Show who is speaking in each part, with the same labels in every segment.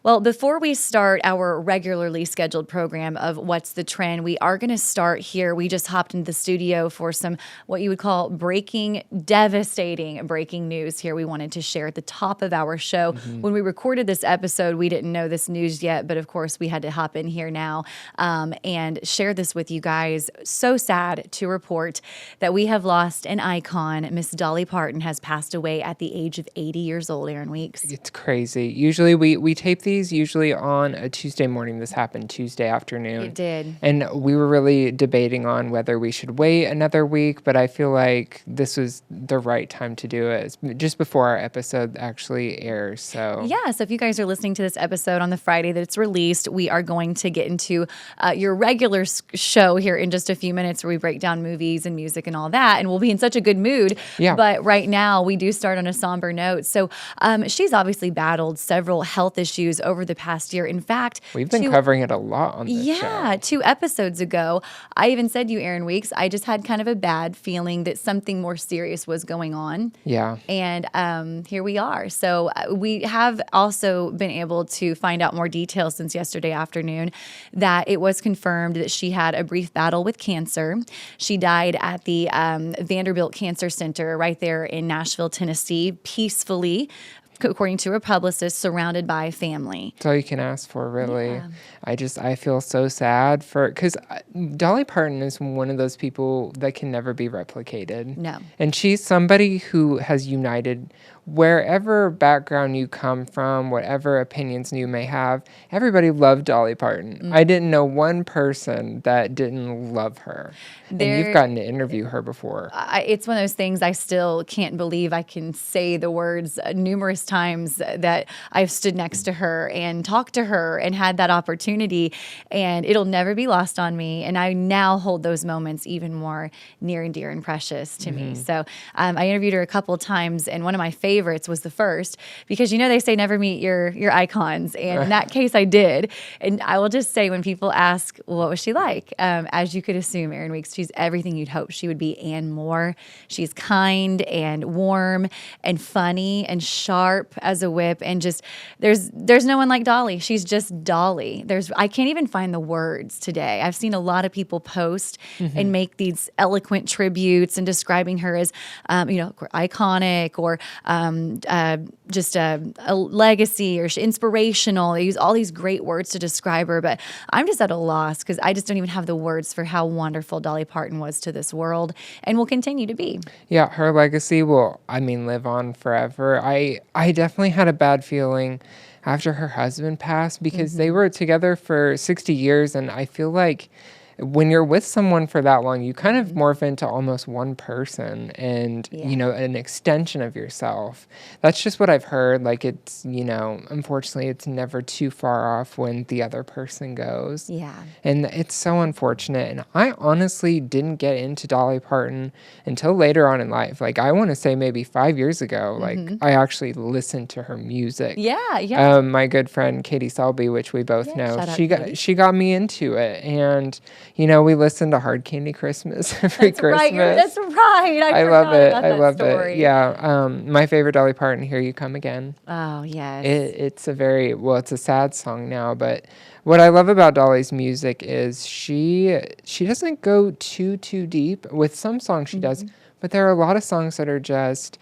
Speaker 1: Well, before we start our regularly scheduled program of What's the Trend, we are going to start here. We just hopped into the studio for some what you would call devastating breaking news here we wanted to share at the top of our show. When we recorded this episode, we didn't know this news yet, but of course we had to hop in here now and share this with you guys. So sad to report that we have lost an icon. Miss Dolly Parton has passed away at the age of 80 years old, Aaron Weeks.
Speaker 2: It's crazy. Usually we tape these usually on a Tuesday morning. This happened Tuesday afternoon.
Speaker 1: It did.
Speaker 2: And we were really debating on whether we should wait another week, but I feel like this was the right time to do it. It's just before our episode actually airs. So
Speaker 1: if you guys are listening to this episode on the Friday that it's released, we are going to get into your regular show here in just a few minutes where we break down movies and music and all that, and we'll be in such a good mood.
Speaker 2: Yeah.
Speaker 1: But right now, we do start on a somber note. So she's obviously battled several health issues over the past year. In fact,
Speaker 2: we've been covering it a lot on this show.
Speaker 1: Yeah, 2 episodes ago, I even said to you, Aaron Weeks, I just had kind of a bad feeling that something more serious was going on.
Speaker 2: Yeah.
Speaker 1: And here we are. So we have also been able to find out more details since yesterday afternoon that it was confirmed that she had a brief battle with cancer. She died at the Vanderbilt Cancer Center right there in Nashville, Tennessee, peacefully, according to her publicist, surrounded by family.
Speaker 2: That's all you can ask for, really.
Speaker 1: Yeah.
Speaker 2: I feel so sad because Dolly Parton is one of those people that can never be replicated.
Speaker 1: No.
Speaker 2: And she's somebody who has united wherever background you come from, whatever opinions you may have. Everybody loved Dolly Parton. I didn't know one person that didn't love her. And you've gotten to interview her before.
Speaker 1: It's one of those things I still can't believe I can say the words numerous times that I've stood next to her and talked to her and had that opportunity, and it'll never be lost on me. And I now hold those moments even more near and dear and precious to me. So I interviewed her a couple of times, and one of my favorites was the first, because they say never meet your icons, and in that case I did. And I will just say, when people ask, well, what was she like? As you could assume, Aaron Weeks, she's everything you'd hope she would be and more. She's kind and warm and funny and sharp as a whip, and just there's no one like Dolly. She's just Dolly. I can't even find the words today. I've seen a lot of people post and make these eloquent tributes and describing her as iconic or just a legacy or inspirational. They use all these great words to describe her, but I'm just at a loss because I just don't even have the words for how wonderful Dolly Parton was to this world and will continue to be.
Speaker 2: Yeah, her legacy will, live on forever. I definitely had a bad feeling after her husband passed because they were together for 60 years, and I feel like when you're with someone for that long, you kind of morph into almost one person and, an extension of yourself. That's just what I've heard. Like, it's, unfortunately, it's never too far off when the other person goes.
Speaker 1: Yeah.
Speaker 2: And it's so unfortunate. And I honestly didn't get into Dolly Parton until later on in life. Like, I want to say maybe 5 years ago, like, I actually listened to her music.
Speaker 1: Yeah.
Speaker 2: My good friend, Katie Selby, which we both know,
Speaker 1: Katie.
Speaker 2: she got me into it. And we listen to Hard Candy Christmas every Christmas.
Speaker 1: That's right. I
Speaker 2: love it.
Speaker 1: I love it.
Speaker 2: Yeah. My favorite Dolly Parton, Here You Come Again.
Speaker 1: Oh, yes.
Speaker 2: It's a sad song now, but what I love about Dolly's music is she doesn't go too deep. With some songs she does, but there are a lot of songs that are just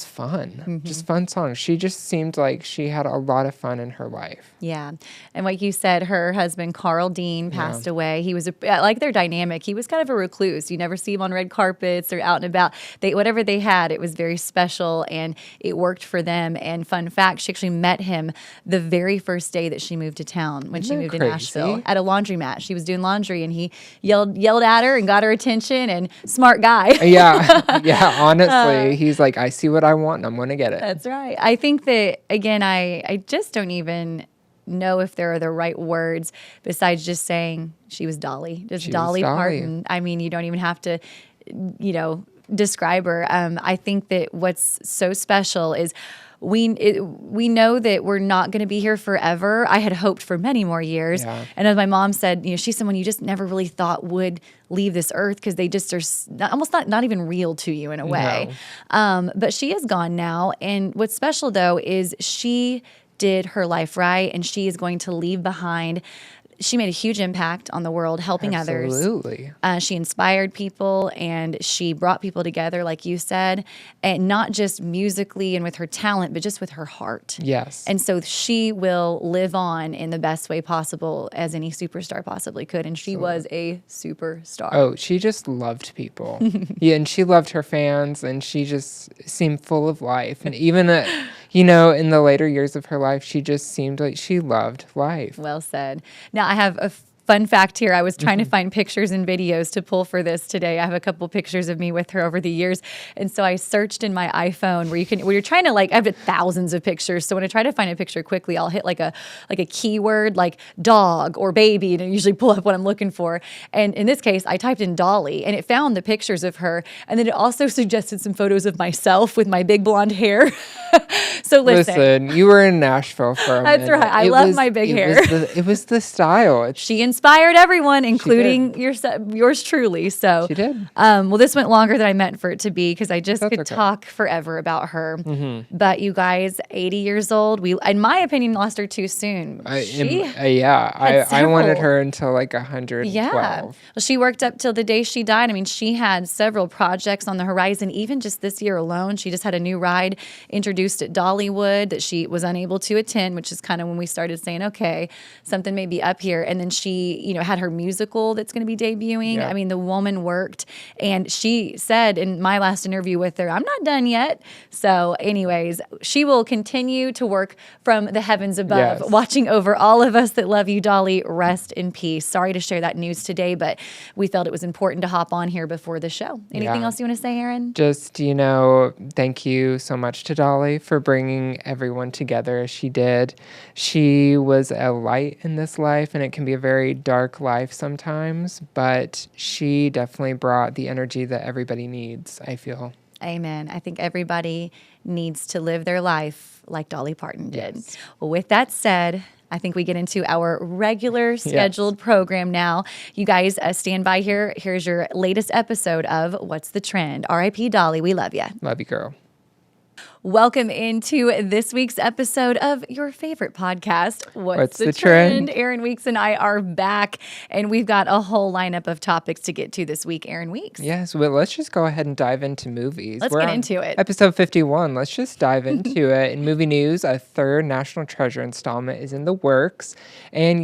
Speaker 2: fun, just fun songs. She just seemed like she had a lot of fun in her life.
Speaker 1: Yeah. And like you said, her husband, Carl Dean, passed away. He was, like their dynamic, he was kind of a recluse. You never see him on red carpets or out and about. Whatever they had, it was very special and it worked for them. And fun fact, she actually met him the very first day that she moved to town when she moved to Nashville at a laundromat. She was doing laundry and he yelled at her and got her attention, and smart guy.
Speaker 2: Yeah, honestly, he's like, I see what I want and I'm going to get it.
Speaker 1: That's right. I think that, again, I just don't even know if there are the right words besides just saying she was Dolly. Just Dolly Parton. I mean, you don't even have to, describe her. I think that what's so special is we know that we're not going to be here forever. I had hoped for many more years.
Speaker 2: Yeah.
Speaker 1: And as my mom said, she's someone you just never really thought would leave this earth because they just are almost not even real to you in a way.
Speaker 2: No.
Speaker 1: But she is gone now. And what's special, though, is she did her life right, and she is going to leave behind. She made a huge impact on the world, helping others.
Speaker 2: Absolutely.
Speaker 1: She inspired people, and she brought people together, like you said, and not just musically and with her talent, but just with her heart.
Speaker 2: Yes.
Speaker 1: And so she will live on in the best way possible as any superstar possibly could. And she was a superstar.
Speaker 2: Oh, she just loved people. Yeah, and she loved her fans, and she just seemed full of life. And even, in the later years of her life, she just seemed like she loved life.
Speaker 1: Well said. Now, I have a fun fact here. I was trying to find pictures and videos to pull for this today. I have a couple pictures of me with her over the years. And so I searched in my iPhone where you're trying to I have thousands of pictures. So when I try to find a picture quickly, I'll hit like a keyword like dog or baby, and I usually pull up what I'm looking for. And in this case, I typed in Dolly, and it found the pictures of her. And then it also suggested some photos of myself with my big blonde hair. So listen,
Speaker 2: you were in Nashville for a minute.
Speaker 1: That's right. I love my big hair.
Speaker 2: It was the style.
Speaker 1: She inspired everyone, including yours truly. So
Speaker 2: she did.
Speaker 1: Well, this went longer than I meant for it to be because I just could
Speaker 2: okay.
Speaker 1: talk forever about her. But you guys, 80 years old. We, in my opinion, lost her too soon.
Speaker 2: I wanted her until like 112.
Speaker 1: Yeah. Well, she worked up till the day she died. I mean, she had several projects on the horizon. Even just this year alone, she just had a new ride introduced at Dollywood that she was unable to attend, which is kind of when we started saying, okay, something may be up here. And then she, had her musical that's going to be debuting.
Speaker 2: Yeah.
Speaker 1: I mean, the woman worked, and she said in my last interview with her, I'm not done yet. So anyways, she will continue to work from the heavens above, watching over all of us that love you, Dolly. Rest in peace. Sorry to share that news today, but we felt it was important to hop on here before the show. Anything else you want to say, Aaron?
Speaker 2: Just, thank you so much to Dolly for bringing everyone together as she did. She was a light in this life, and it can be a very dark life sometimes, but she definitely brought the energy that everybody needs, I feel.
Speaker 1: Amen. I think everybody needs to live their life like Dolly Parton did.
Speaker 2: Yes.
Speaker 1: Well, with that said, I think we get into our regular scheduled program now. You guys stand by here. Here's your latest episode of What's the Trend? R.I.P. Dolly. We love you.
Speaker 2: Love you, girl.
Speaker 1: Welcome into this week's episode of your favorite podcast, What's the Trend? Aaron Weeks and I are back, and we've got a whole lineup of topics to get to this week. Aaron Weeks.
Speaker 2: Yes, well, let's just go ahead and dive into movies.
Speaker 1: We're get into it.
Speaker 2: Episode 51. Let's just dive into it. In movie news, a third National Treasure installment is in the works. And,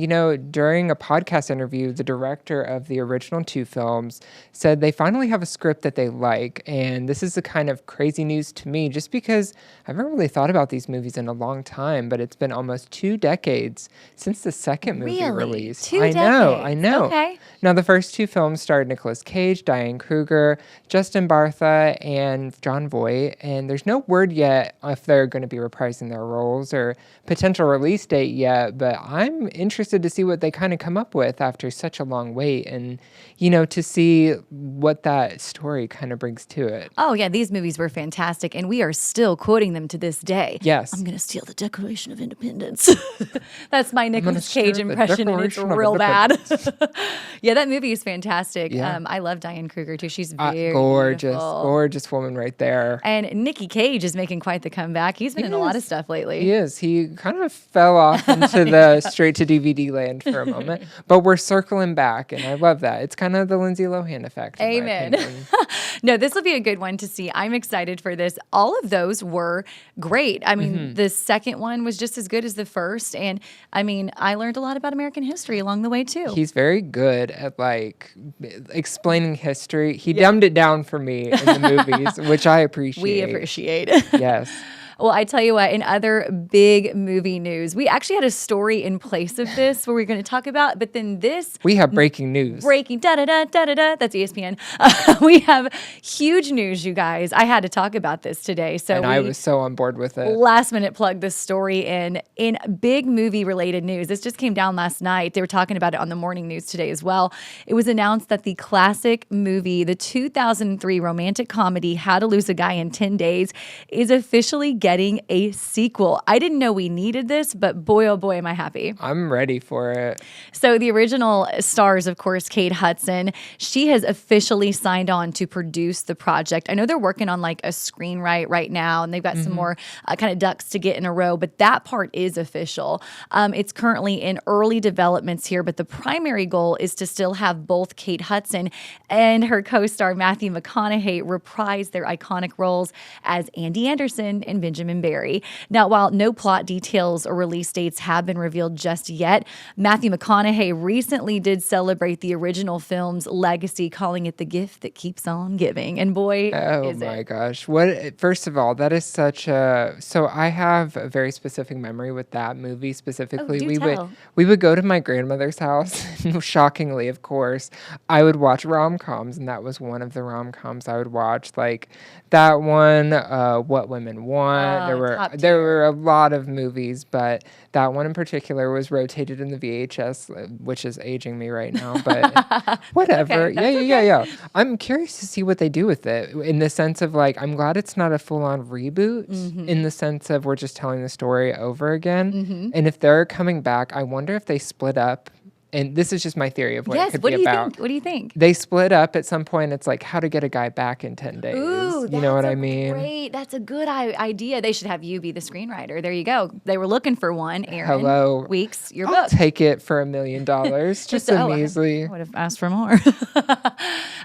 Speaker 2: during a podcast interview, the director of the original two films said they finally have a script that they like. And this is the kind of crazy news to me, just because I haven't really thought about these movies in a long time, but it's been almost 2 decades since the second movie released.
Speaker 1: 2 decades? I
Speaker 2: know.
Speaker 1: Okay.
Speaker 2: Now, the first 2 films starred Nicolas Cage, Diane Kruger, Justin Bartha, and Jon Voight, and there's no word yet if they're going to be reprising their roles or potential release date yet, but I'm interested to see what they kind of come up with after such a long wait and, to see what that story kind of brings to it.
Speaker 1: Oh, yeah, these movies were fantastic, and we are still quoting them to this day.
Speaker 2: Yes.
Speaker 1: I'm going to steal the Declaration of Independence. That's my Nicolas Cage impression, and it's real bad. Yeah, that movie is fantastic.
Speaker 2: Yeah.
Speaker 1: I love Diane Kruger, too. She's very
Speaker 2: gorgeous woman right there.
Speaker 1: And Nicky Cage is making quite the comeback. He's been in a lot of stuff lately.
Speaker 2: He is. He kind of fell off into the straight-to-DVD land for a moment, but we're circling back, and I love that. It's kind of the Lindsay Lohan effect.
Speaker 1: Amen. No, this will be a good one to see. I'm excited for this. All of those were great. I mean, the second one was just as good as the first. And I mean, I learned a lot about American history along the way too.
Speaker 2: He's very good at explaining history. He dumbed it down for me in the movies, which I appreciate.
Speaker 1: We appreciate.
Speaker 2: Yes.
Speaker 1: Well, I tell you what, in other big movie news, we actually had a story in place of this where we're going to talk about, but then
Speaker 2: we have breaking news.
Speaker 1: Da-da-da, that's ESPN. We have huge news, you guys. I had to talk about this today. And
Speaker 2: I was so on board with it.
Speaker 1: Last minute plug this story in big movie related news. This just came down last night. They were talking about it on the morning news today as well. It was announced that the classic movie, the 2003 romantic comedy, How to Lose a Guy in 10 Days, is officially getting a sequel. I didn't know we needed this, but boy, oh boy, am I happy.
Speaker 2: I'm ready for it.
Speaker 1: So the original stars, of course, Kate Hudson. She has officially signed on to produce the project. I know they're working on like a screenwrite right now, and they've got some more kind of ducks to get in a row, but that part is official. It's currently in early developments here, but the primary goal is to still have both Kate Hudson and her co-star Matthew McConaughey reprise their iconic roles as Andy Anderson and Benjamin Barry. Now, while no plot details or release dates have been revealed just yet, Matthew McConaughey recently did celebrate the original film's legacy, calling it the gift that keeps on giving. And boy,
Speaker 2: oh
Speaker 1: is
Speaker 2: my
Speaker 1: it.
Speaker 2: gosh. First of all, that is such a, so I have a very specific memory with that movie specifically.
Speaker 1: do tell.
Speaker 2: We would go to my grandmother's house, shockingly, of course. I would watch rom-coms, and that was one of the rom-coms I would watch. Like that one, What Women Want. There were a lot of movies, but that one in particular was rotated in the VHS, which is aging me right now, but whatever.
Speaker 1: Okay,
Speaker 2: Yeah. I'm curious to see what they do with it, in the sense of like, I'm glad it's not a full-on reboot, in the sense of we're just telling the story over again. And if they're coming back, I wonder if they split up. And this is just my theory of what it could be about.
Speaker 1: What do you think?
Speaker 2: They split up at some point. It's like how to get a guy back in 10 days.
Speaker 1: Ooh,
Speaker 2: you know what I mean?
Speaker 1: Great. That's a good idea. They should have you be the screenwriter. There you go. They were looking for one. Aaron.
Speaker 2: Hello.
Speaker 1: Weeks, your
Speaker 2: I'll
Speaker 1: book.
Speaker 2: take it for $1 million. Just a measly.
Speaker 1: I would have asked for more.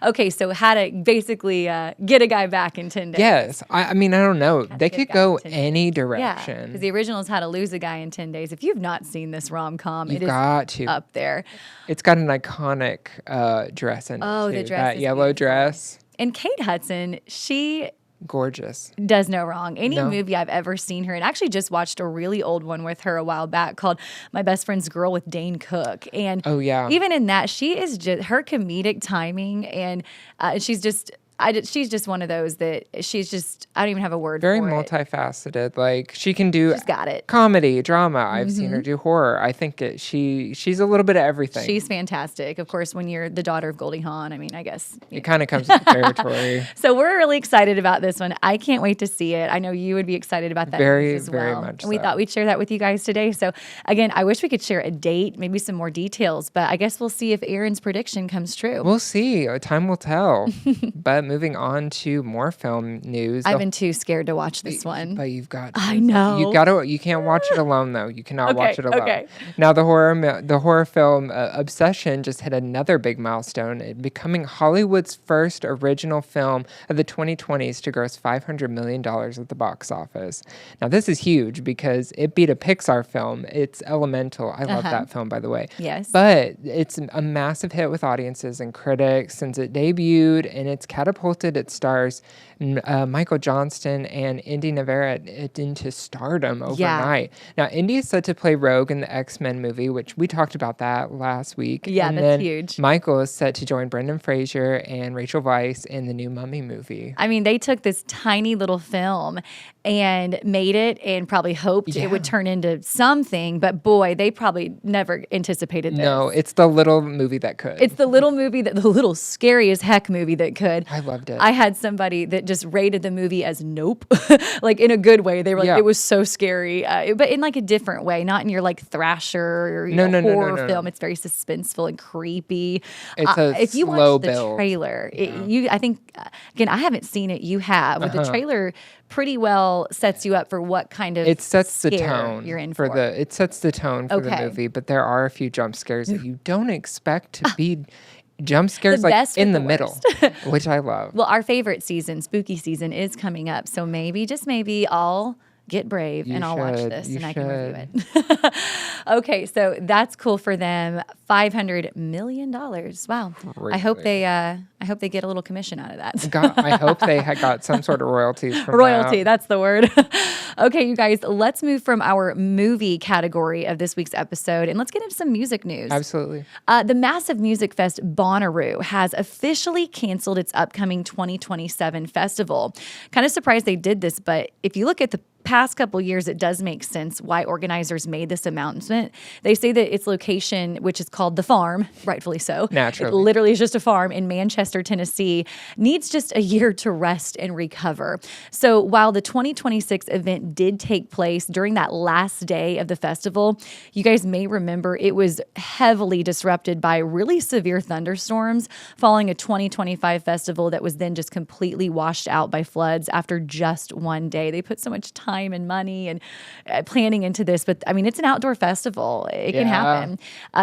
Speaker 1: Okay, so how to basically get a guy back in 10 days.
Speaker 2: Yes. I mean, I don't know. They could go any
Speaker 1: Yeah,
Speaker 2: direction.
Speaker 1: because the original is How to Lose a Guy in 10 Days. If you've not seen this rom-com,
Speaker 2: You've
Speaker 1: it is
Speaker 2: got to.
Speaker 1: up there.
Speaker 2: It's got an iconic dress in it.
Speaker 1: Oh,
Speaker 2: too.
Speaker 1: the dress
Speaker 2: That
Speaker 1: is
Speaker 2: yellow
Speaker 1: beautiful.
Speaker 2: dress.
Speaker 1: And Kate Hudson, she
Speaker 2: Gorgeous.
Speaker 1: does no wrong. Any
Speaker 2: No.
Speaker 1: movie I've ever seen her in, I actually just watched a really old one with her a while back called My Best Friend's Girl with Dane Cook. And
Speaker 2: Oh, yeah.
Speaker 1: even in that, she is just, her comedic timing, and she's just one of those that she's just, I don't even have a word
Speaker 2: Very
Speaker 1: for it.
Speaker 2: multifaceted. Like she can do
Speaker 1: She's got it.
Speaker 2: comedy, drama. I've seen her do horror. I think she's a little bit of everything.
Speaker 1: She's fantastic. Of course, when you're the daughter of Goldie Hawn, I mean, I guess.
Speaker 2: It kind of comes with the territory.
Speaker 1: So we're really excited about this one. I can't wait to see it. I know you would be excited about that
Speaker 2: Very,
Speaker 1: news as well.
Speaker 2: very much
Speaker 1: And we
Speaker 2: so.
Speaker 1: thought we'd share that with you guys today. So again, I wish we could share a date, maybe some more details, but I guess we'll see if Aaron's prediction comes true.
Speaker 2: We'll see. Time will tell. But moving on to more film news.
Speaker 1: I've been too scared to watch this one.
Speaker 2: But you've got.
Speaker 1: I know.
Speaker 2: You can't watch it alone though. You cannot watch it alone.
Speaker 1: Okay.
Speaker 2: Now the horror film Obsession just hit another big milestone, it becoming Hollywood's first original film of the 2020s to gross $500 million at the box office. Now this is huge because it beat a Pixar film. It's Elemental. I love that film, by the way.
Speaker 1: Yes.
Speaker 2: But it's a massive hit with audiences and critics since it debuted, and it's catapulted its stars Michael Johnston and Indy Navarre into stardom overnight. Now, Indy is set to play Rogue in the X-Men movie, which we talked about that last week.
Speaker 1: Yeah,
Speaker 2: and
Speaker 1: that's
Speaker 2: then
Speaker 1: huge.
Speaker 2: Michael is set to join Brendan Fraser and Rachel Weisz in the new Mummy movie.
Speaker 1: I mean, they took this tiny little film and made it and probably hoped it would turn into something. But boy, they probably never anticipated this.
Speaker 2: No, it's the little movie that could.
Speaker 1: It's the little movie the little scary as heck movie that could.
Speaker 2: I loved it.
Speaker 1: I had somebody that just rated the movie as nope, like in a good way. They were like, it was so scary, but in like a different way, not in your like thrasher or horror film. It's very suspenseful and creepy.
Speaker 2: It's a
Speaker 1: if you
Speaker 2: slow
Speaker 1: watch the
Speaker 2: build.
Speaker 1: trailer, I think, again, I haven't seen it. You have. But the trailer pretty well sets you up for what kind of
Speaker 2: it sets the
Speaker 1: scare
Speaker 2: tone
Speaker 1: you're in for.
Speaker 2: it sets the tone for the movie, but there are a few jump scares that you don't expect to be jump scares
Speaker 1: The
Speaker 2: like
Speaker 1: best
Speaker 2: in
Speaker 1: with
Speaker 2: the
Speaker 1: the
Speaker 2: middle, which I love.
Speaker 1: Well, our favorite season, spooky season, is coming up. So maybe, just maybe, I'll get brave and I'll watch this and I can review it. Okay, so that's cool for them. $500 million. Wow. I hope they get a little commission out of that.
Speaker 2: I hope they had got some sort of royalties from
Speaker 1: Royalty,
Speaker 2: that.
Speaker 1: that's the word. Okay, you guys, let's move from our movie category of this week's episode and let's get into some music news.
Speaker 2: Absolutely.
Speaker 1: The massive music fest Bonnaroo has officially canceled its upcoming 2027 festival. Kind of surprised they did this, but if you look at the past couple years, it does make sense why organizers made this announcement. They say that its location, which is called The Farm, rightfully so.
Speaker 2: Naturally.
Speaker 1: It literally is just a farm in Manchester, Tennessee, needs just a year to rest and recover. So while the 2026 event did take place during that last day of the festival, you guys may remember it was heavily disrupted by really severe thunderstorms following a 2025 festival that was then just completely washed out by floods after just one day. They put so much time and money and planning into this, but I mean, it's an outdoor festival. It can happen.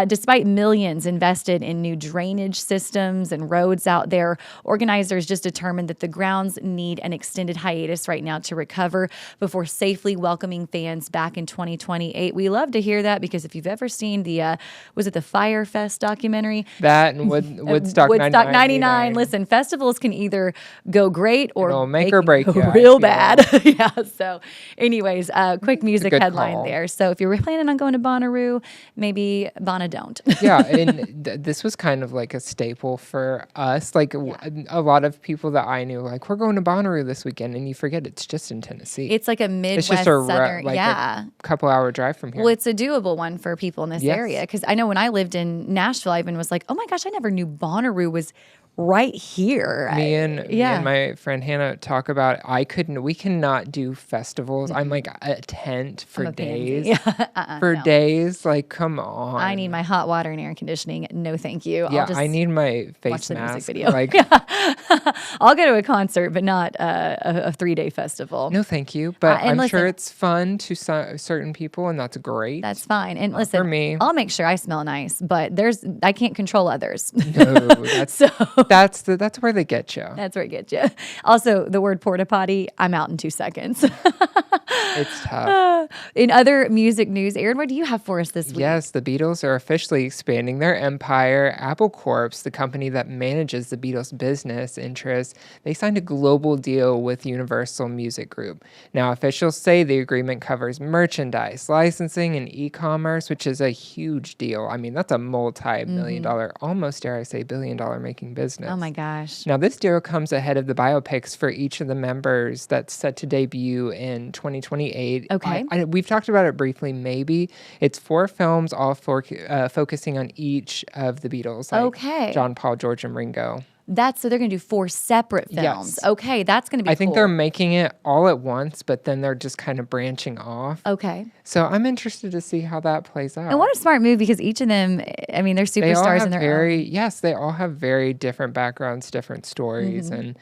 Speaker 1: Despite millions invested in new drainage systems and roads out there, organizers just determined that the grounds need an extended hiatus right now to recover before safely welcoming fans back in 2028. We love to hear that because if you've ever seen the, was it the Fire Fest documentary?
Speaker 2: That and Woodstock
Speaker 1: 99. Listen, festivals can either go great or
Speaker 2: it'll make or break you,
Speaker 1: real bad. Yeah. So anyways, quick music headline
Speaker 2: call.
Speaker 1: there. So if you're planning on going to Bonnaroo, maybe Bonna don't.
Speaker 2: Yeah, and this was kind of like a staple for us. Like a lot of people that I knew, like, we're going to Bonnaroo this weekend, and you forget it's just in Tennessee.
Speaker 1: It's like a Midwest,
Speaker 2: it's just
Speaker 1: southern,
Speaker 2: a couple hour drive from here.
Speaker 1: Well, it's a doable one for people in this area because I know when I lived in Nashville, I even was like, oh my gosh, I never knew Bonnaroo was right here.
Speaker 2: Me and my friend Hannah talk about we cannot do festivals. I'm like a tent for days. Days. Like, come on.
Speaker 1: I need my hot water and air conditioning. No, thank you.
Speaker 2: Yeah, I need my face mask.
Speaker 1: Music video.
Speaker 2: Like,
Speaker 1: I'll go to a concert, but not a 3-day festival.
Speaker 2: No, thank you. But I'm
Speaker 1: listen,
Speaker 2: sure it's fun to certain people, and that's great.
Speaker 1: That's fine. And listen,
Speaker 2: for me,
Speaker 1: I'll make sure I smell nice, but I can't control others.
Speaker 2: No, that's that's where they get you.
Speaker 1: That's where it gets you. Also, the word porta potty, I'm out in 2 seconds.
Speaker 2: It's tough.
Speaker 1: In other music news, Aaron, what do you have for us this week?
Speaker 2: Yes, the Beatles are officially expanding their empire. Apple Corp, the company that manages the Beatles' business interests, they signed a global deal with Universal Music Group. Now, officials say the agreement covers merchandise, licensing, and e-commerce, which is a huge deal. I mean, that's a multi-million dollar, almost dare I say billion-dollar making business.
Speaker 1: Oh my gosh.
Speaker 2: Now, this deal comes ahead of the biopics for each of the members that's set to debut in 2028.
Speaker 1: Okay.
Speaker 2: We've talked about it briefly, maybe. It's 4 films, all focusing on each of the Beatles. Like
Speaker 1: okay.
Speaker 2: John, Paul, George, and Ringo.
Speaker 1: So they're going to do 4 separate films.
Speaker 2: Yes.
Speaker 1: Okay, that's going to be
Speaker 2: I think
Speaker 1: cool.
Speaker 2: they're making it all at once, but then they're just kind of branching off.
Speaker 1: Okay.
Speaker 2: So I'm interested to see how that plays out.
Speaker 1: And what a smart move, because each of them, I mean, they're superstars in their own.
Speaker 2: Yes, they all have very different backgrounds, different stories, and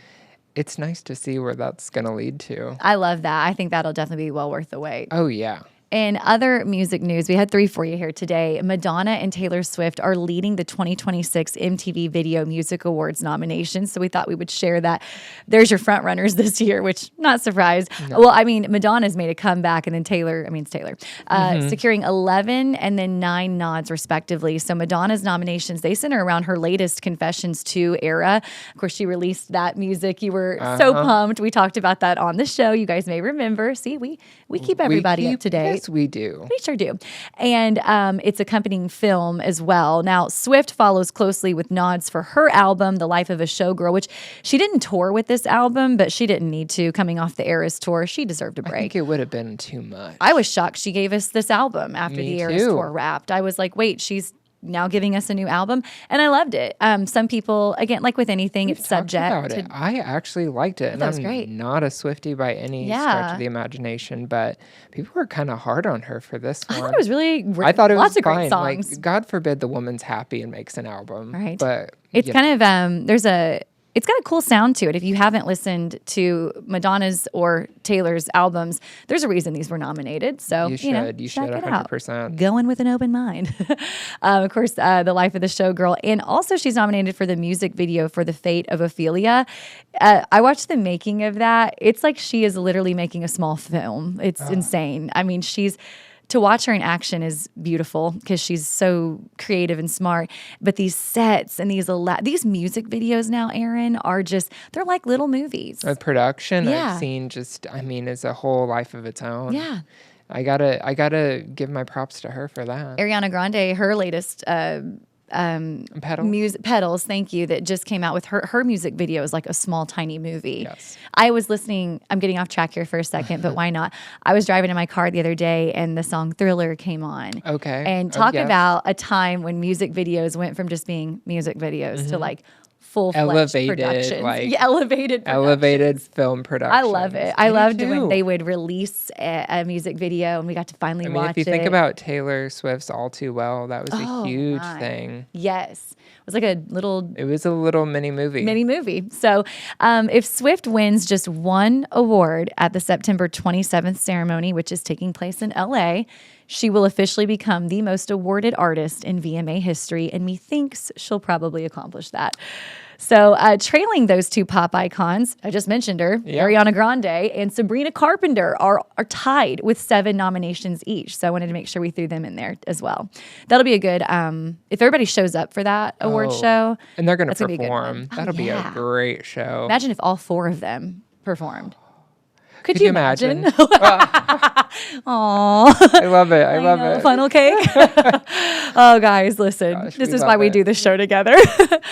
Speaker 2: it's nice to see where that's going to lead to.
Speaker 1: I love that. I think that'll definitely be well worth the wait.
Speaker 2: Oh, yeah.
Speaker 1: In other music news, we had 3 for you here today. Madonna and Taylor Swift are leading the 2026 MTV Video Music Awards nominations, so we thought we would share that. There's your front runners this year, which, not surprised. No. Well, I mean, Madonna's made a comeback, and then Taylor, securing 11 and then 9 nods, respectively. So Madonna's nominations, they center around her latest Confessions 2 era. Of course, she released that music. You were so pumped. We talked about that on the show. You guys may remember. See, we keep everybody up to date.
Speaker 2: Yes, we do.
Speaker 1: We sure do. And it's accompanying film as well. Now, Swift follows closely with nods for her album, The Life of a Showgirl, which she didn't tour with this album, but she didn't need to. Coming off the Eras tour, she deserved a break.
Speaker 2: I think it would have been too much.
Speaker 1: I was shocked she gave us this album after the Eras tour wrapped. I was like, wait, she's now giving us a new album, and I loved it. Some people, again, like with anything, it's subject to.
Speaker 2: I actually liked it, and I'm great. Not a Swiftie by any stretch of the imagination, but people were kind of hard on her for this one.
Speaker 1: I thought it was really great.
Speaker 2: I thought it
Speaker 1: lots
Speaker 2: was
Speaker 1: of
Speaker 2: fine.
Speaker 1: Great songs.
Speaker 2: Like, God forbid the woman's happy and makes an album,
Speaker 1: right?
Speaker 2: But
Speaker 1: it's kind of it's got a cool sound to it. If you haven't listened to Madonna's or Taylor's albums, there's a reason these were nominated. So
Speaker 2: you should 100%.
Speaker 1: Go in with an open mind. Of course, The Life of the Showgirl, and also she's nominated for the music video for The Fate of Ophelia. I watched the making of that. It's like she is literally making a small film. It's insane. I mean, to watch her in action is beautiful because she's so creative and smart. But these sets and these music videos now, Aaron, they're like little movies.
Speaker 2: The production I've seen is a whole life of its own.
Speaker 1: Yeah.
Speaker 2: I gotta give my props to her for that.
Speaker 1: Ariana Grande, her latest
Speaker 2: Pedals.
Speaker 1: Pedals, thank you, that just came out with her music video is like a small tiny movie.
Speaker 2: Yes.
Speaker 1: I was listening, I'm getting off track here for a second, but why not? I was driving in my car the other day and the song Thriller came on.
Speaker 2: Okay.
Speaker 1: And talk about a time when music videos went from just being music videos to like full-fledged productions.
Speaker 2: Like
Speaker 1: elevated
Speaker 2: film productions.
Speaker 1: I love it. I loved when they would release a music video and we got to finally watch it.
Speaker 2: If you think about Taylor Swift's All Too Well, that was a huge thing.
Speaker 1: Yes. It was like
Speaker 2: It was a little mini movie.
Speaker 1: So if Swift wins just one award at the September 27th ceremony, which is taking place in LA, she will officially become the most awarded artist in VMA history, and methinks she'll probably accomplish that. So trailing those two pop icons, I just mentioned her, Ariana Grande and Sabrina Carpenter are tied with 7 nominations each. So I wanted to make sure we threw them in there as well. That'll be a good, if everybody shows up for that award show.
Speaker 2: And they're going to perform. That'll be a great show.
Speaker 1: Imagine if all 4 of them performed.
Speaker 2: Could you imagine?
Speaker 1: Aww.
Speaker 2: I love it. I love it.
Speaker 1: Funnel cake. Oh, guys, listen. This is why we do the show together.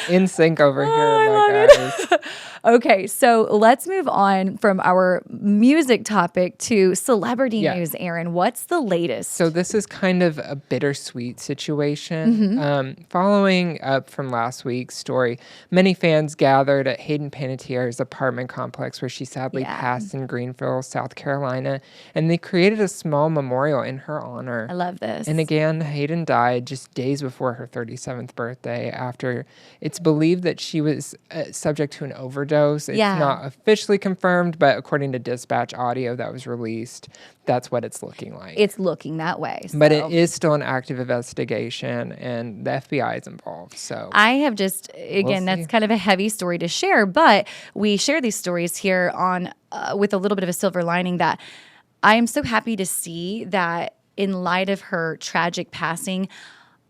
Speaker 2: In sync over here. I
Speaker 1: love it. Okay, so let's move on from our music topic to celebrity news, Aaron. What's the latest?
Speaker 2: So this is kind of a bittersweet situation. Following up from last week's story, many fans gathered at Hayden Panettiere's apartment complex where she sadly passed in Greenville, South Carolina, and they created a small memorial in her honor.
Speaker 1: I love this.
Speaker 2: And again, Hayden died just days before her 37th birthday after it's believed that she was subject to an overdose. It's not officially confirmed, but according to dispatch audio that was released, that's what it's looking like.
Speaker 1: It's looking that way.
Speaker 2: But it is still an active investigation, and the FBI is involved. So
Speaker 1: I have just, again, that's kind of a heavy story to share, but we share these stories here on with a little bit of a silver lining that I am so happy to see that in light of her tragic passing,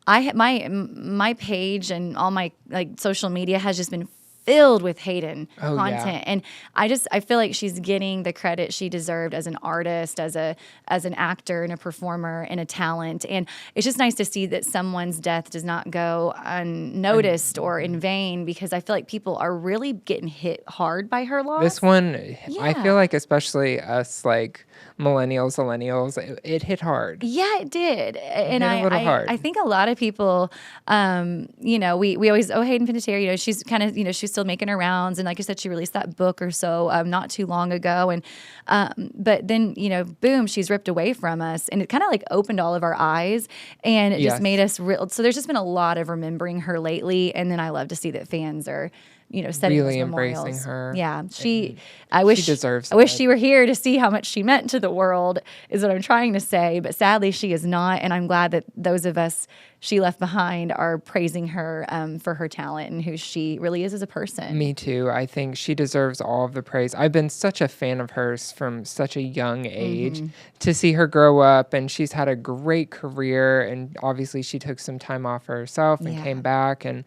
Speaker 1: my page and all my social media has just been filled with Hayden content. And I feel like she's getting the credit she deserved as an artist, as an actor and a performer and a talent. And it's just nice to see that someone's death does not go unnoticed or in vain, because I feel like people are really getting hit hard by her loss.
Speaker 2: This one, I feel like especially us millennials, it hit hard.
Speaker 1: Yeah, it did. And
Speaker 2: a little hard.
Speaker 1: I think a lot of people, we always, Hayden Panettiere, she's kind of, she's still making her rounds. And like I said, she released that book or so not too long ago. And but then, boom, she's ripped away from us. And it kind of opened all of our eyes, and it just made us real. So there's just been a lot of remembering her lately. And then I love to see that fans are setting
Speaker 2: really
Speaker 1: those memorials.
Speaker 2: embracing her.
Speaker 1: Yeah,
Speaker 2: she deserves.
Speaker 1: I wish she were here to see how much she meant to the world. Is what I'm trying to say. But sadly, she is not, and I'm glad that those of us she left behind are praising her for her talent and who she really is as a person.
Speaker 2: Me too. I think she deserves all of the praise. I've been such a fan of hers from such a young age. To see her grow up, and she's had a great career. And obviously, she took some time off for herself and came back and.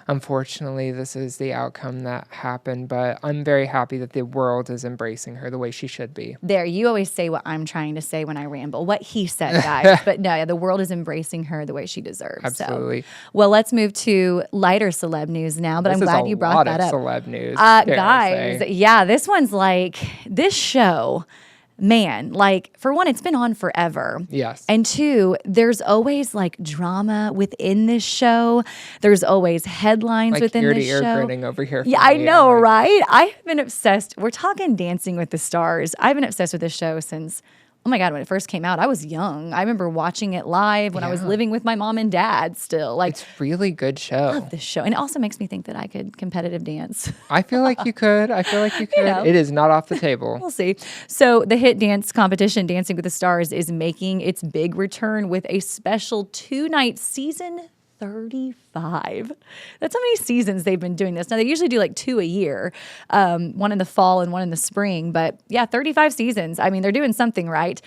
Speaker 2: Unfortunately, this is the outcome that happened, but I'm very happy that the world is embracing her the way she should be.
Speaker 1: There, you always say what I'm trying to say when I ramble. What he said, guys. But no, the world is embracing her the way she deserves.
Speaker 2: Absolutely.
Speaker 1: So, well, let's move to lighter celeb news now, but I'm glad you brought that up.
Speaker 2: Celeb news,
Speaker 1: guys, this one's this show. Man, for one, it's been on forever.
Speaker 2: Yes.
Speaker 1: And two, there's always drama within this show. There's always headlines within this show.
Speaker 2: Ear gritting over here.
Speaker 1: Yeah, I know, right? I've been obsessed. We're talking Dancing with the Stars. I've been obsessed with this show since, oh my God, when it first came out. I was young. I remember watching it live when I was living with my mom and dad still.
Speaker 2: It's a really good show.
Speaker 1: I love this show. And it also makes me think that I could competitive dance.
Speaker 2: I feel like you could. It is not off the table.
Speaker 1: We'll see. So the hit dance competition, Dancing with the Stars, is making its big return with a special 2-night season 35. That's how many seasons they've been doing this. Now, they usually do 2 a year, one in the fall and one in the spring. But yeah, 35 seasons. I mean, they're doing something right.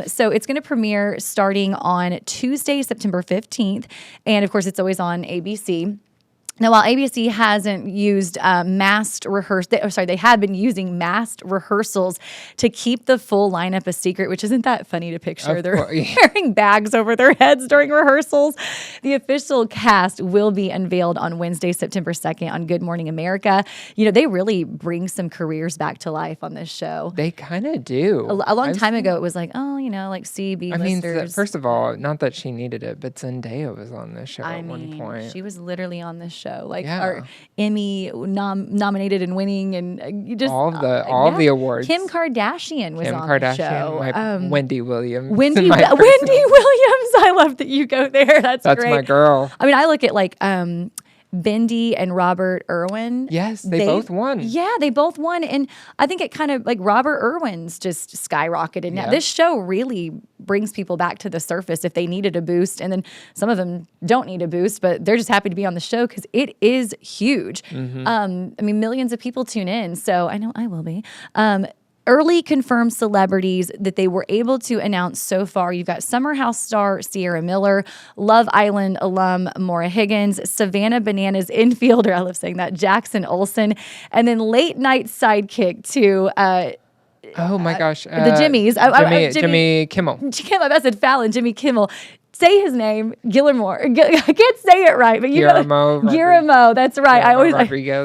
Speaker 1: So it's going to premiere starting on Tuesday, September 15th. And of course, it's always on ABC. Now, while ABC hasn't used they have been using masked rehearsals to keep the full lineup a secret, which isn't that funny to picture. They're wearing bags over their heads during rehearsals. The official cast will be unveiled on Wednesday, September 2nd on Good Morning America. You know, they really bring some careers back to life on this show.
Speaker 2: They kind of do.
Speaker 1: A long time ago, it was like, oh, you know, like CB listers.
Speaker 2: First of all, not that she needed it, but Zendaya was on this show at one point.
Speaker 1: She was literally on this show. Like our Emmy nominated and winning, and you just
Speaker 2: all of the awards.
Speaker 1: Kim Kardashian was on the show.
Speaker 2: Wendy Williams.
Speaker 1: Wendy Williams. I love that you go there. That's great.
Speaker 2: My girl.
Speaker 1: I mean, I look at like Bendy and Robert Irwin.
Speaker 2: Yes, they both won.
Speaker 1: Yeah, they both won. And I think it kind of like Robert Irwin's just skyrocketed. Now, this show really brings people back to the surface if they needed a boost. And then some of them don't need a boost, but they're just happy to be on the show because it is huge.
Speaker 2: Mm-hmm.
Speaker 1: I mean, millions of people tune in. So I know I will be. Early confirmed celebrities that they were able to announce so far. You've got Summer House star Sierra Miller, Love Island alum Maura Higgins, Savannah Bananas infielder, I love saying that, Jackson Olsen, and then late night sidekick to
Speaker 2: oh my gosh.
Speaker 1: the Jimmys.
Speaker 2: Jimmy Kimmel.
Speaker 1: I said Fallon, Jimmy Kimmel. Say his name, Gilmore. I can't say it right, but you know Guillermo. That's right.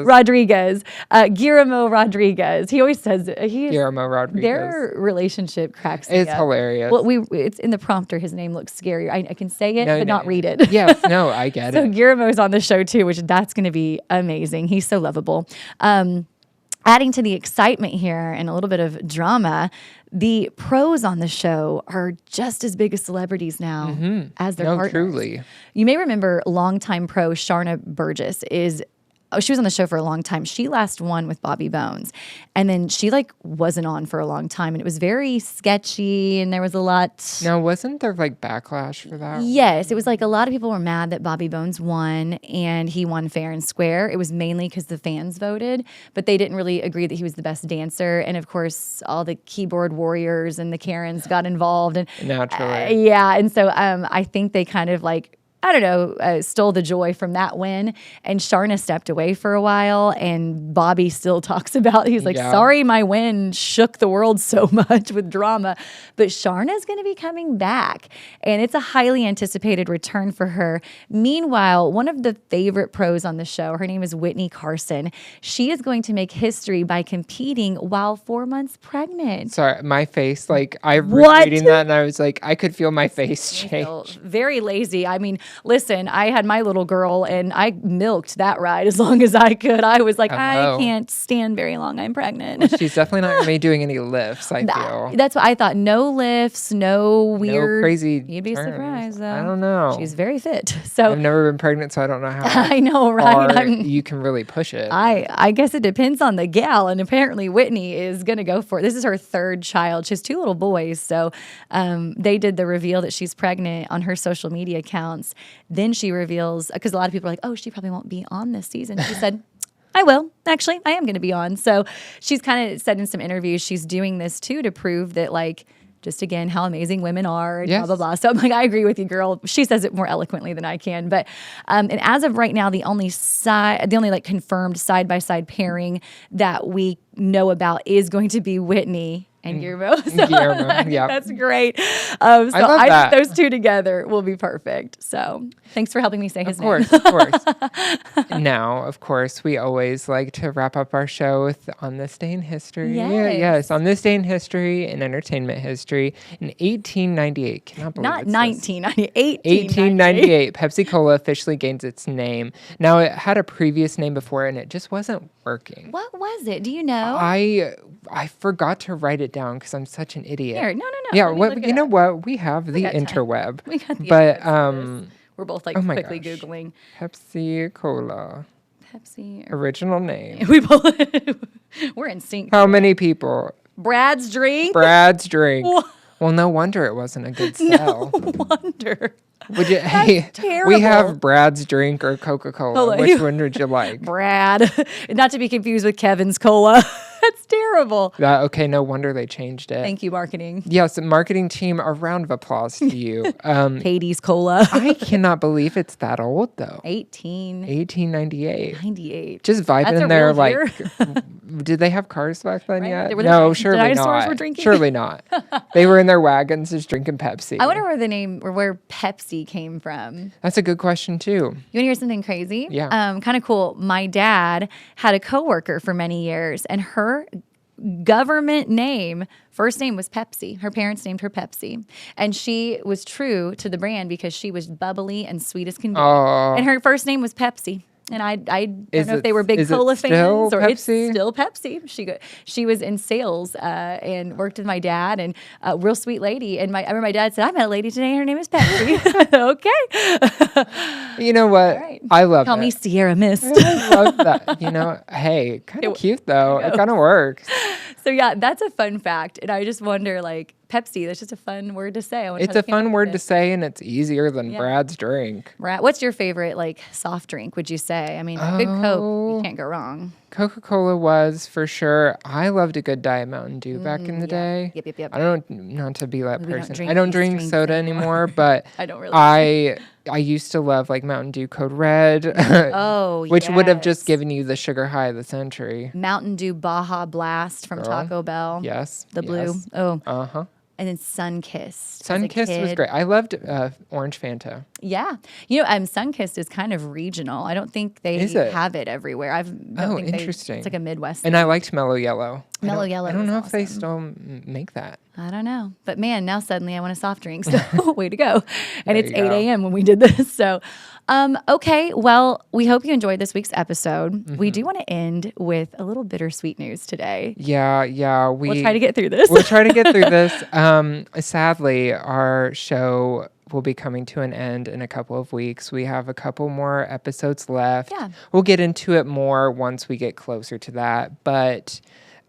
Speaker 1: Rodriguez. Guillermo Rodriguez. He always says
Speaker 2: Guillermo Rodriguez.
Speaker 1: Their relationship cracks me up.
Speaker 2: It's hilarious.
Speaker 1: Well, it's in the prompter. His name looks scary. I can say it, but not read it.
Speaker 2: Yes, no, I get it.
Speaker 1: So Guillermo's on the show too, which that's going to be amazing. He's so lovable. Adding to the excitement here and a little bit of drama, the pros on the show are just as big as celebrities now as their partners.
Speaker 2: Truly.
Speaker 1: You may remember longtime pro Sharna Burgess she was on the show for a long time. She last won with Bobby Bones. And then she wasn't on for a long time. And it was very sketchy and there was a lot.
Speaker 2: Now, wasn't there backlash for that?
Speaker 1: Yes. It was a lot of people were mad that Bobby Bones won and he won fair and square. It was mainly because the fans voted, but they didn't really agree that he was the best dancer. And of course, all the keyboard warriors and the Karens got involved. And
Speaker 2: naturally.
Speaker 1: Yeah. And so I think they kind of I don't know, stole the joy from that win. And Sharna stepped away for a while, and Bobby still talks about, he's like, sorry, my win shook the world so much with drama. But Sharna's going to be coming back, and it's a highly anticipated return for her. Meanwhile, one of the favorite pros on the show, her name is Whitney Carson. She is going to make history by competing while 4 months pregnant.
Speaker 2: Sorry, my face, I was reading that, and I was like, I could feel my face change.
Speaker 1: Very lazy. I mean, listen, I had my little girl and I milked that ride as long as I could. I was like, I can't stand very long. I'm pregnant.
Speaker 2: Well, she's definitely not going to be doing any lifts, I feel.
Speaker 1: That's what I thought. No lifts, no weird.
Speaker 2: No crazy
Speaker 1: You'd be surprised, though.
Speaker 2: I don't know.
Speaker 1: She's very fit. So
Speaker 2: I've never been pregnant, so I don't know how.
Speaker 1: I know, right?
Speaker 2: You can really push it.
Speaker 1: I guess it depends on the gal. And apparently Whitney is going to go for it. This is her third child. She has 2 little boys. So they did the reveal that she's pregnant on her social media accounts. Then she reveals, because a lot of people are like, oh, she probably won't be on this season. She said, I will. Actually, I am going to be on. So she's kind of said in some interviews, she's doing this too to prove that just again, how amazing women are and blah, blah, blah. So I'm I agree with you, girl. She says it more eloquently than I can. But, and as of right now, the only confirmed side-by-side pairing that we know about is going to be Whitney and Guillermo. So that's great. So I think those two together will be perfect. So thanks for helping me say his name.
Speaker 2: Of course. Now, of course, we always like to wrap up our show with On This Day in History. Yes. On This Day in History and Entertainment History in 1898. Cannot believe
Speaker 1: Not 1998.
Speaker 2: 1898. Pepsi Cola officially gains its name. Now, it had a previous name before, and it just wasn't working.
Speaker 1: What was it? Do you know?
Speaker 2: I forgot to write it down because I'm such an idiot.
Speaker 1: Here, no.
Speaker 2: Yeah, you know what? We have the interweb.
Speaker 1: We got the
Speaker 2: but
Speaker 1: we're both quickly Googling.
Speaker 2: Pepsi Cola.
Speaker 1: Pepsi.
Speaker 2: Original name.
Speaker 1: We're in sync.
Speaker 2: How many people?
Speaker 1: Brad's Drink.
Speaker 2: Well, no wonder it wasn't a good sell.
Speaker 1: No wonder.
Speaker 2: Would you?
Speaker 1: Terrible.
Speaker 2: We have Brad's Drink or Coca-Cola. Which one would you like?
Speaker 1: Brad. Not to be confused with Kevin's Cola. That's terrible.
Speaker 2: Okay, no wonder they changed it.
Speaker 1: Thank you, marketing.
Speaker 2: Yes, marketing team, a round of applause to you.
Speaker 1: Hades Cola.
Speaker 2: I cannot believe it's that old, though.
Speaker 1: 1898.
Speaker 2: 1898. Just vibing
Speaker 1: That's a
Speaker 2: in there
Speaker 1: real
Speaker 2: like,
Speaker 1: year.
Speaker 2: did they have cars back then
Speaker 1: Right?
Speaker 2: yet?
Speaker 1: Were there
Speaker 2: No, surely
Speaker 1: dinosaurs
Speaker 2: not.
Speaker 1: were drinking?
Speaker 2: Surely not. They were in their wagons just drinking Pepsi.
Speaker 1: I wonder where the name or where Pepsi came from.
Speaker 2: That's a good question, too.
Speaker 1: You want to hear something crazy?
Speaker 2: Yeah.
Speaker 1: Kind of cool. My dad had a coworker for many years, and her government name, first name was Pepsi. Her parents named her Pepsi. And she was true to the brand because she was bubbly and sweet as can be.
Speaker 2: Oh.
Speaker 1: And her first name was Pepsi. And I don't know if they were big
Speaker 2: is it
Speaker 1: cola
Speaker 2: still
Speaker 1: fans or it's
Speaker 2: Pepsi?
Speaker 1: still Pepsi. She was in sales and worked with my dad, and a real sweet lady. And I remember my dad said, I met a lady today and her name is Pepsi. Okay.
Speaker 2: You know what?
Speaker 1: Right.
Speaker 2: I love
Speaker 1: Call
Speaker 2: it.
Speaker 1: me Sierra Mist.
Speaker 2: I love that. Hey, kind of cute, though. It kind of works.
Speaker 1: So yeah, that's a fun fact. And I just wonder, like, Pepsi, that's just a fun word to say.
Speaker 2: It's a fun word to say, and it's easier than Brad's drink.
Speaker 1: What's your favorite, like, soft drink, would you say? I mean, a good Coke, you can't go wrong.
Speaker 2: Coca-Cola was, for sure. I loved a good Diet Mountain Dew back in the day.
Speaker 1: Yep.
Speaker 2: I don't, not to be that
Speaker 1: We don't
Speaker 2: person.
Speaker 1: drink
Speaker 2: I don't
Speaker 1: these
Speaker 2: drink
Speaker 1: drinks
Speaker 2: soda anymore, but
Speaker 1: I don't really.
Speaker 2: I used to love like Mountain Dew Code Red.
Speaker 1: Oh,
Speaker 2: which would have just
Speaker 1: yes.
Speaker 2: given you the sugar high of the century.
Speaker 1: Mountain Dew Baja Blast from Taco Bell.
Speaker 2: Yes.
Speaker 1: The blue.
Speaker 2: Yes.
Speaker 1: Oh.
Speaker 2: Uh-huh.
Speaker 1: And then Sunkist.
Speaker 2: Sunkist was great. I loved Orange Fanta.
Speaker 1: Yeah. Sunkist is kind of regional. I don't think they have it everywhere.
Speaker 2: Interesting.
Speaker 1: It's like a Midwest
Speaker 2: And I liked Mellow Yellow.
Speaker 1: Mellow Yellow.
Speaker 2: I don't know if they
Speaker 1: awesome.
Speaker 2: still make that.
Speaker 1: I don't know. But man, now suddenly I want a soft drink. So way to go. And
Speaker 2: There
Speaker 1: it's
Speaker 2: you
Speaker 1: 8
Speaker 2: go.
Speaker 1: a.m. when we did this. So, okay. Well, we hope you enjoyed this week's episode.
Speaker 2: Mm-hmm.
Speaker 1: We do want to end with a little bittersweet news today.
Speaker 2: Yeah.
Speaker 1: We'll try to get through this.
Speaker 2: We'll try to get through this. Sadly, our show will be coming to an end in a couple of weeks. We have a couple more episodes left.
Speaker 1: Yeah.
Speaker 2: We'll get into it more once we get closer to that. But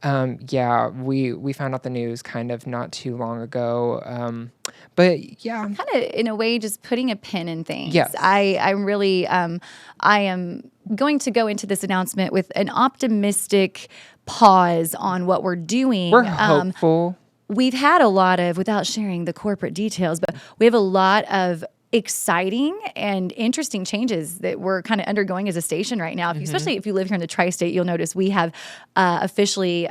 Speaker 2: we found out the news kind of not too long ago. But yeah.
Speaker 1: Kind of in a way just putting a pin in things.
Speaker 2: Yes.
Speaker 1: I'm really I am going to go into this announcement with an optimistic pause on what we're doing.
Speaker 2: We're hopeful.
Speaker 1: We've had a lot of, without sharing the corporate details, but we have a lot of exciting and interesting changes that we're kind of undergoing as a station right now. Especially if you live here in the tri-state, you'll notice we have officially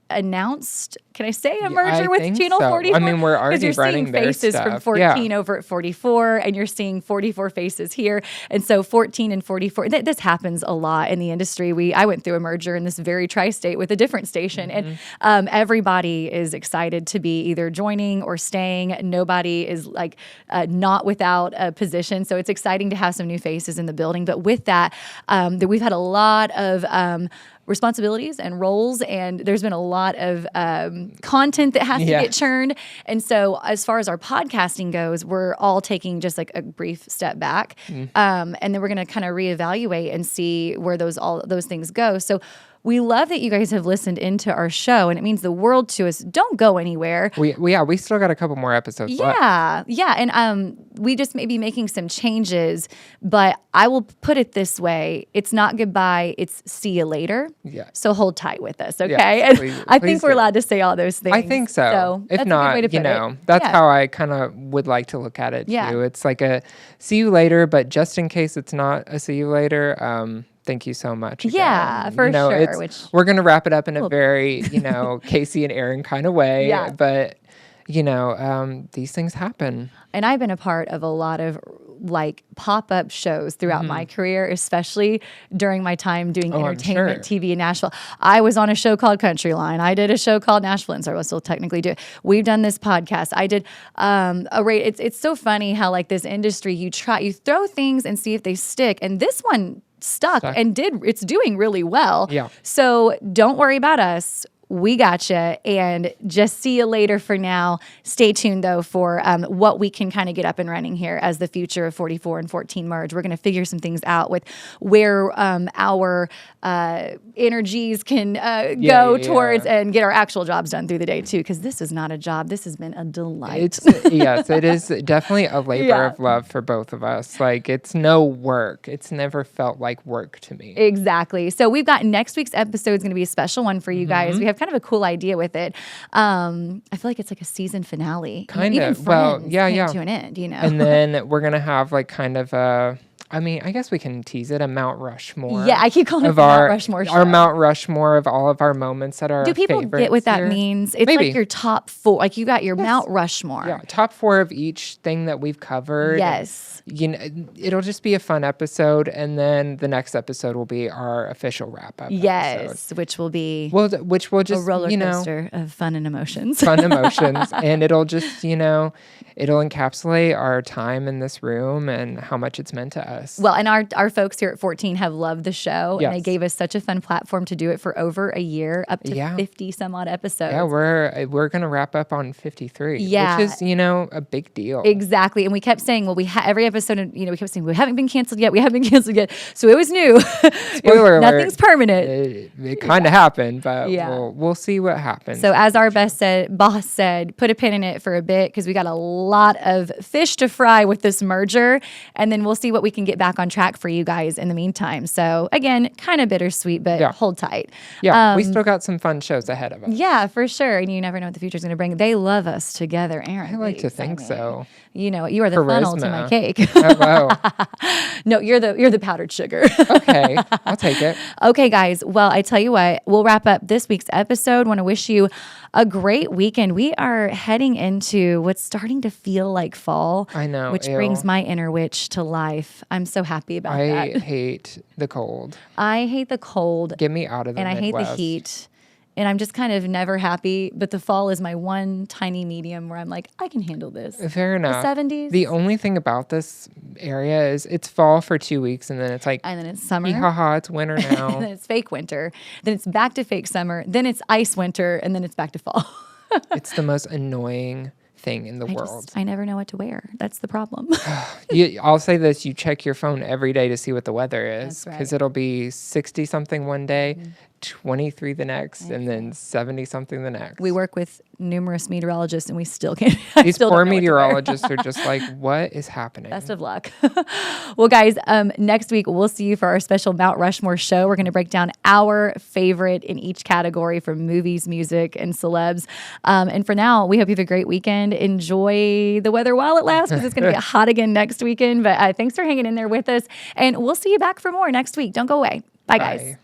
Speaker 1: announced, can I say, a merger with Channel 44?
Speaker 2: I mean, we're already
Speaker 1: you're
Speaker 2: running
Speaker 1: seeing
Speaker 2: their
Speaker 1: faces from
Speaker 2: stuff.
Speaker 1: 14 over at 44, and you're seeing 44 faces here. And so 14 and 44, this happens a lot in the industry. I went through a merger in this very tri-state with a different station, and everybody is excited to be either joining or staying. Nobody is like not without a position. So it's exciting to have some new faces in the building. But with that we've had a lot of responsibilities and roles, and there's been a lot of content that has to get churned. And so as far as our podcasting goes, we're all taking just like a brief step back. And then we're going to kind of reevaluate and see where all those things go. So we love that you guys have listened into our show, and it means the world to us. Don't go anywhere.
Speaker 2: We still got a couple more episodes left.
Speaker 1: Yeah. And we just may be making some changes, but I will put it this way. It's not goodbye. It's see you later.
Speaker 2: Yeah.
Speaker 1: So hold tight with us, okay?
Speaker 2: Yes,
Speaker 1: And I think
Speaker 2: please
Speaker 1: we're
Speaker 2: do.
Speaker 1: allowed to say all those things.
Speaker 2: I think so. If
Speaker 1: that's
Speaker 2: not,
Speaker 1: a good way to put it.
Speaker 2: that's
Speaker 1: Yeah.
Speaker 2: how I kind of would like to look at it
Speaker 1: Yeah.
Speaker 2: too. It's like a see you later, but just in case it's not a see you later, thank you so much. Again.
Speaker 1: Yeah, for sure.
Speaker 2: We're going to wrap it up in a very, Casie and Aaron kind of way.
Speaker 1: Yeah.
Speaker 2: But, these things happen.
Speaker 1: And I've been a part of a lot of like pop-up shows throughout my career, especially during my time doing entertainment TV in Nashville. I was on a show called Country Line. I did a show called Nashville, and so I will still technically do it. We've done this podcast. I did it's so funny how like this industry, you throw things and see if they stick. And this one stuck and it's doing really well.
Speaker 2: Yeah.
Speaker 1: So don't worry about us. we gotcha. And just see you later for now. Stay tuned, though, for what we can kind of get up and running here as the future of 44 and 14 merge. We're going to figure some things out with where our energies can go towards and get our actual jobs done through the day, too, because this is not a job. This has been a delight.
Speaker 2: Yes, it is definitely a labor of love for both of us. Like, it's no work. It's never felt like work to me.
Speaker 1: Exactly. So we've got next week's episode is going to be a special one for you guys. We have kind of a cool idea with it. I feel like it's like a season finale.
Speaker 2: Kind of.
Speaker 1: Well, yeah. To an end, you know.
Speaker 2: And then we're going to have like kind of a, I mean, I guess we can tease it, a Mount Rushmore.
Speaker 1: Yeah, I keep calling it the Mount Rushmore show.
Speaker 2: Our Mount Rushmore of all of our moments that are
Speaker 1: Do people get what that means? It's like your top 4. Like you got your Mount Rushmore.
Speaker 2: Yeah, top 4 of each thing that we've covered.
Speaker 1: Yes.
Speaker 2: And, you know, it'll just be a fun episode, and then the next episode will be our official wrap-up episode.
Speaker 1: Which will be
Speaker 2: which will just,
Speaker 1: a roller coaster of fun and emotions.
Speaker 2: And it'll just, it'll encapsulate our time in this room and how much it's meant to us.
Speaker 1: Well, and our folks here at 14 have loved the show, and they gave us such a fun platform to do it for over a year, up to 50 some odd episodes.
Speaker 2: Yeah, we're going to wrap up on 53, which is, a big deal.
Speaker 1: Exactly. And we kept saying, well, every episode, we kept saying, we haven't been canceled yet. So it was new.
Speaker 2: Spoiler alert.
Speaker 1: Nothing's permanent.
Speaker 2: It kind of happened, but we'll see what happens.
Speaker 1: So as our boss said, put a pin in it for a bit, because we got a lot of fish to fry with this merger, and then we'll see what we can get back on track for you guys in the meantime. So again, kind of bittersweet, but hold tight.
Speaker 2: Yeah, we still got some fun shows ahead of us.
Speaker 1: Yeah, for sure. And you never know what the future's going to bring. They love us together, Aaron.
Speaker 2: I like to think so.
Speaker 1: You are the funnel to my cake.
Speaker 2: Hello.
Speaker 1: No, you're the powdered sugar.
Speaker 2: Okay, I'll take it.
Speaker 1: Okay, guys. Well, I tell you what, we'll wrap up this week's episode. Want to wish you a great weekend. We are heading into what's starting to feel like fall.
Speaker 2: I know.
Speaker 1: Which brings my inner witch to life. I'm so happy about that.
Speaker 2: I hate the cold.
Speaker 1: I hate the cold.
Speaker 2: Get me out of the
Speaker 1: Midwest. I hate the heat. And I'm just kind of never happy. But the fall is my one tiny medium where I'm like, I can handle this.
Speaker 2: Fair enough.
Speaker 1: The 70s.
Speaker 2: The only thing about this area is it's fall for 2 weeks, and then it's like,
Speaker 1: and then it's summer.
Speaker 2: It's winter now.
Speaker 1: And then it's fake winter. Then it's back to fake summer. Then it's ice winter. And then it's back to fall.
Speaker 2: It's the most annoying thing in the world.
Speaker 1: I never know what to wear. That's the problem.
Speaker 2: I'll say this: you check your phone every day to see what the weather is, because it'll be 60 something one day, 23 the next, and then 70 something the next.
Speaker 1: We work with numerous meteorologists, and we still can't.
Speaker 2: These poor meteorologists are just like, what is happening?
Speaker 1: Best of luck. Well, guys, next week we'll see you for our special Mount Rushmore show. We're going to break down our favorite in each category, from movies, music, and celebs. And for now, we hope you have a great weekend. Enjoy the weather while it lasts, because it's going to get hot again next weekend. But thanks for hanging in there with us, and we'll see you back for more next week. Don't go away. Bye. Guys.